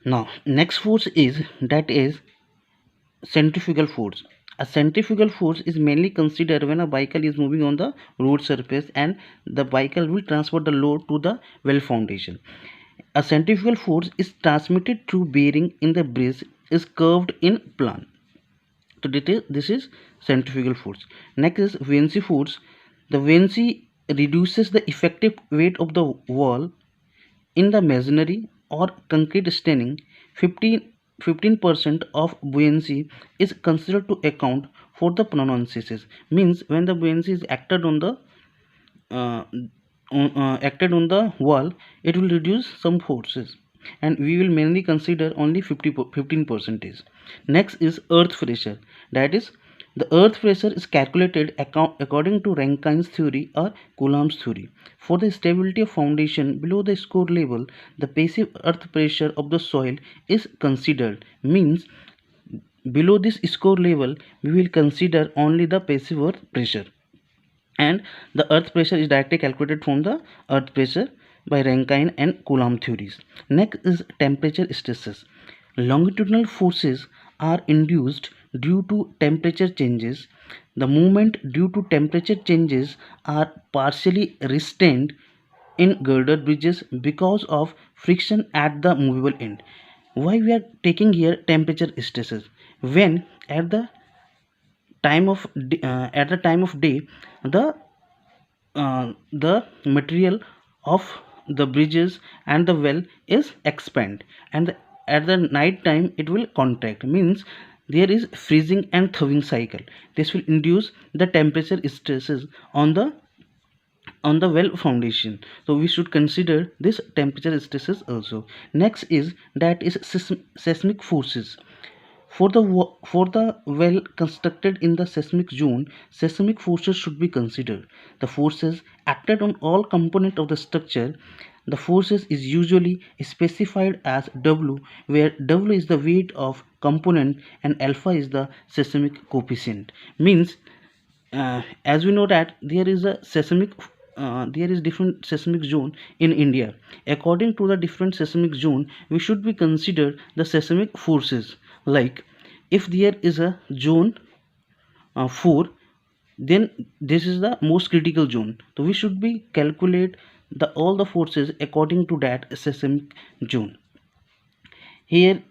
Now next force is that is centrifugal force. A centrifugal force is mainly considered when a vehicle is moving on the road surface and the vehicle will transfer the load to the well foundation. A centrifugal force is transmitted through bearing in the bridge is curved in plan. So this is centrifugal force. Next is buoyancy force. The buoyancy reduces the effective weight of the wall in the masonry or concrete staining. 15% of buoyancy is considered to account for the pronunciations. Means when the buoyancy is uh, acted on the wall, it will reduce some forces, and we will mainly consider only 15 percentage. Next is earth pressure. That is, the earth pressure is calculated according to Rankine's theory or Coulomb's theory. For the stability of foundation below the score level, the passive earth pressure of the soil is considered. Means below this score level, we will consider only the passive earth pressure, and the earth pressure is directly calculated from the earth pressure by Rankine and Coulomb theories. Next is temperature stresses. Longitudinal forces are induced due to temperature changes. The movement due to temperature changes are partially restrained in girder bridges because of friction at the movable end. Why we are taking here temperature stresses? When at the time of day, the material of the bridges and the well is expand, and at the night time it will contract. Means there is freezing and thawing cycle. This will induce the temperature stresses on the well foundation, so we should consider this temperature stresses also. Next is that is seismic forces. For the well constructed in the seismic zone, seismic forces should be considered. The forces acted on all components of the structure. The forces is usually specified as W, where W is the weight of component and alpha is the seismic coefficient. Means as we know that there is different seismic zone in India. According to the different seismic zone, we should be consider the seismic forces. Like if there is a zone 4, then this is the most critical zone. So we should be calculate the all the forces according to that seismic zone. Here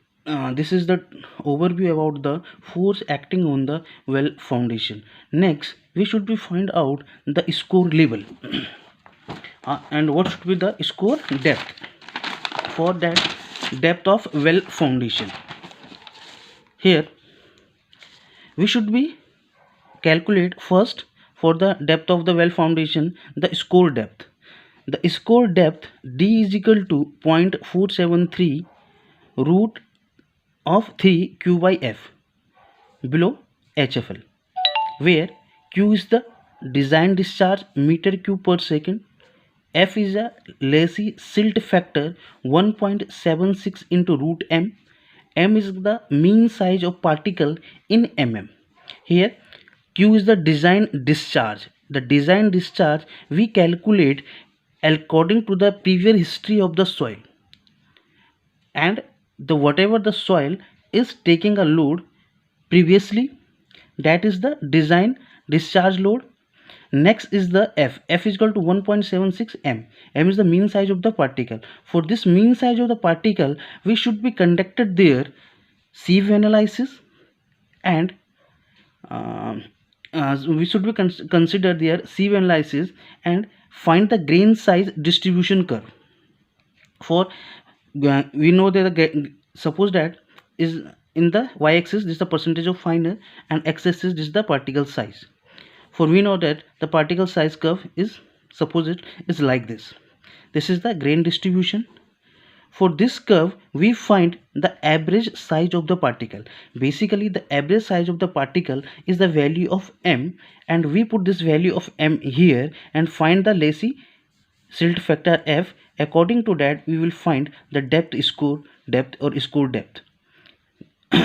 this is the overview about the force acting on the well foundation. Next we should be find out the score level and what should be the score depth. For that, depth of well foundation, here we should be calculate first. For the depth of the well foundation, the score depth. The score depth D is equal to 0.473 root of 3 Q by F below HFL, where Q is the design discharge meter cube per second, F is a lazy silt factor 1.76 into root m, m is the mean size of particle in mm. Here Q is the design discharge. The design discharge we calculate according to the previous history of the soil, and the whatever the soil is taking a load previously, that is the design discharge load. Next is the F is equal to 1.76 m. M is the mean size of the particle. For this mean size of the particle, we should be conducted their sieve analysis, and we should be consider their sieve analysis and find the grain size distribution curve. For we know that suppose that is in the y-axis, this is the percentage of finer, and x-axis this is the particle size. For we know that the particle size curve is, suppose it is like this. This is the grain distribution. For this curve, we find the average size of the particle. Basically, the average size of the particle is the value of m, and we put this value of m here and find the lazy silt factor F. According to that, we will find the depth score depth or score depth.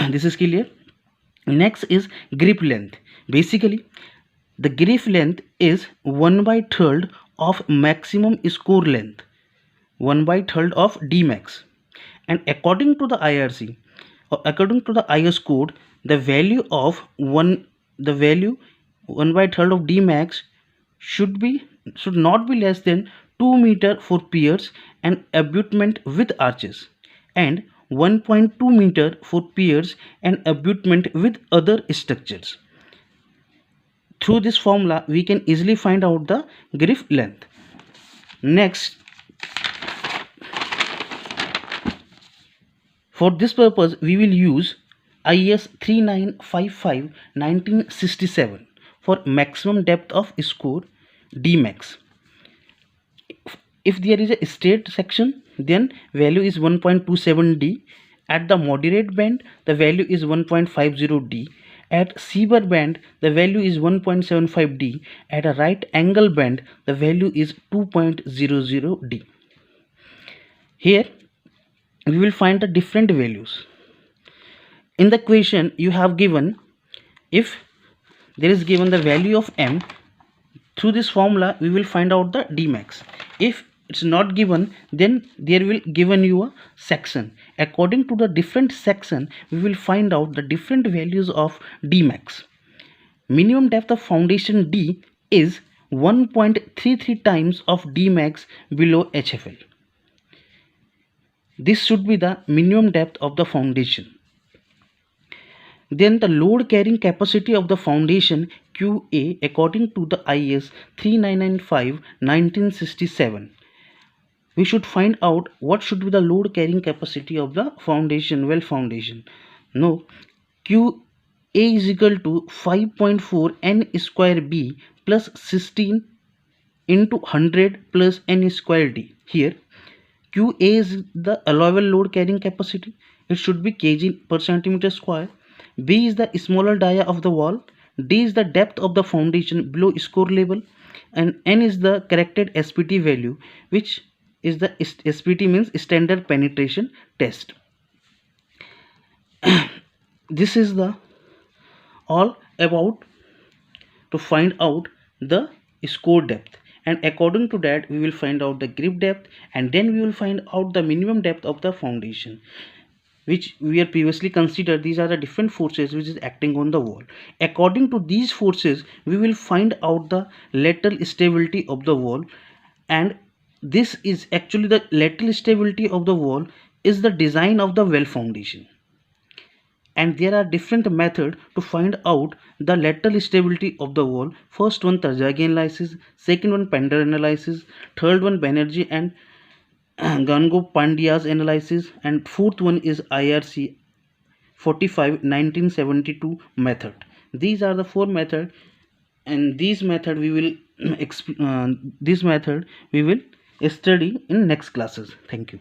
This is clear. Next is grip length. Basically, the grip length is 1/3 of maximum score length, 1/3 of D max, And according to the IRC, or according to the IS code, the value of 1 by third of D max should not be less than 2 meter for piers and abutment with arches, and 1.2 meter for piers and abutment with other structures. Through this formula, we can easily find out the griff length. Next, for this purpose, we will use IS 3955/1967 for maximum depth of score Dmax. If there is a straight section, then value is 1.27 D. At the moderate band, the value is 1.50 D. At severe band, the value is 1.75 D. At a right angle band, the value is 2.00 D. Here, we will find the different values. In the question, you have given, if there is given the value of M, through this formula we will find out the Dmax. If it's not given, then there will given you a section. According to the different section, we will find out the different values of Dmax. Minimum depth of foundation D is 1.33 times of Dmax below HFL. This should be the minimum depth of the foundation. Then the load carrying capacity of the foundation QA according to the IS 3995/1967. We should find out what should be the load carrying capacity of the foundation, well foundation. Now, QA is equal to 5.4 N square B plus 16 into 100 plus N square D. Here, QA is the allowable load carrying capacity. It should be kg per centimeter square. B is the smaller dia of the wall. D is the depth of the foundation below score level, and N is the corrected SPT value, which is the SPT means standard penetration test. This is the all about to find out the score depth, and according to that we will find out the grip depth, and then we will find out the minimum depth of the foundation, which we are previously considered. These are the different forces which is acting on the wall. According to these forces, we will find out the lateral stability of the wall, and this is actually the lateral stability of the wall is the design of the well foundation. And there are different methods to find out the lateral stability of the wall. First one, Tarjagi analysis. Second one, Pender analysis. Third one, Banerjee and Gango Pandya's analysis, and fourth one is IRC 45/1972 method. These are the four methods, and this method we will study in next classes. Thank you.